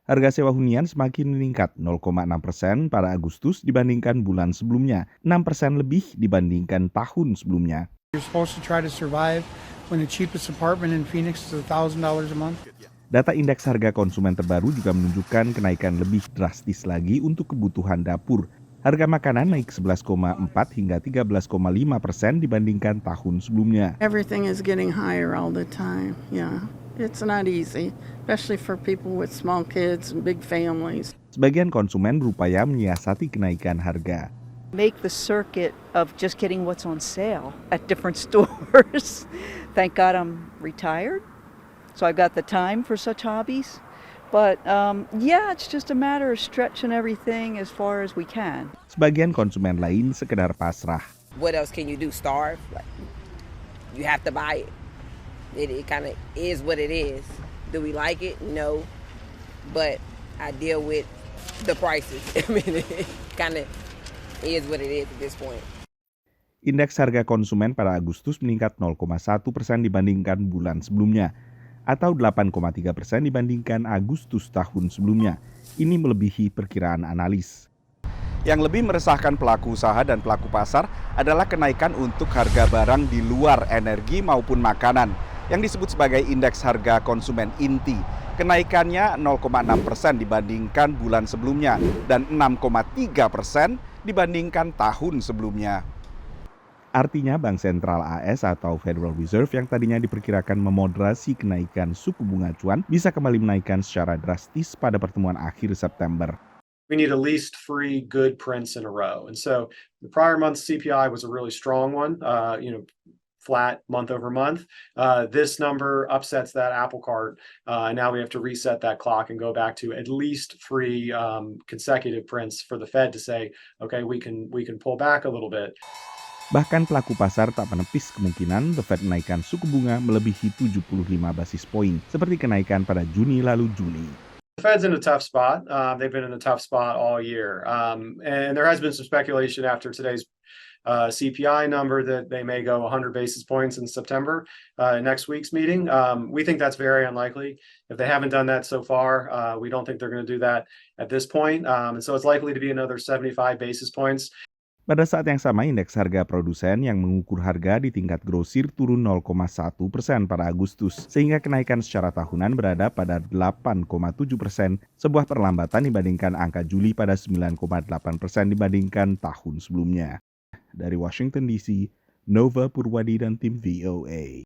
Harga sewa hunian semakin meningkat 0,6% pada Agustus dibandingkan bulan sebelumnya, 6% lebih dibandingkan tahun sebelumnya. You're supposed to try to survive when the cheapest apartment in Phoenix is $1,000 a month. Data indeks harga konsumen terbaru juga menunjukkan kenaikan lebih drastis lagi untuk kebutuhan dapur. Harga makanan naik 11,4 hingga 13,5% dibandingkan tahun sebelumnya. Everything is getting higher all the time. Yeah, it's not easy, especially for people with small kids and big families. Sebagian konsumen berupaya menyiasati kenaikan harga. Make the circuit of just getting what's on sale at different stores. Thank God I'm retired, so I've got the time for such hobbies. But yeah, it's just a matter of stretching everything as far as we can. Sebagian konsumen lain sekedar pasrah. What else can you do? Starve? Like, you have to buy it. It kind of is what it is. Do we like it? No. But I deal with the prices. I mean, it kind of is what it is at this point. Indeks harga konsumen pada Agustus meningkat 0,1% dibandingkan bulan sebelumnya, atau 8,3% dibandingkan Agustus tahun sebelumnya. Ini melebihi perkiraan analis. Yang lebih meresahkan pelaku usaha dan pelaku pasar adalah kenaikan untuk harga barang di luar energi maupun makanan, yang disebut sebagai indeks harga konsumen inti. Kenaikannya 0,6% dibandingkan bulan sebelumnya dan 6,3% dibandingkan tahun sebelumnya. Artinya Bank Sentral AS atau Federal Reserve yang tadinya diperkirakan memoderasi kenaikan suku bunga acuan bisa kembali menaikkan secara drastis pada pertemuan akhir September. We need at least 3 good prints in a row. And so the prior month's CPI was a really strong one, flat month over month. This number upsets that apple cart. And now we have to reset that clock and go back to at least 3 consecutive prints for the Fed to say, okay, we can pull back a little bit. Bahkan pelaku pasar tak menepis kemungkinan The Fed menaikkan suku bunga melebihi 75 basis poin, seperti kenaikan pada Juni lalu Juli. The Fed's in a tough spot. They've been in a tough spot all year. And there has been some speculation after today's CPI number that they may go 100 basis points in September, next week's meeting. We think that's very unlikely. If they haven't done that so far, we don't think they're going to do that at this point. And so it's likely to be another 75 basis points. Pada saat yang sama, indeks harga produsen yang mengukur harga di tingkat grosir turun 0,1% pada Agustus, sehingga kenaikan secara tahunan berada pada 8,7%, sebuah perlambatan dibandingkan angka Juli pada 9,8% dibandingkan tahun sebelumnya. Dari Washington DC, Nova Purwadi dan tim VOA.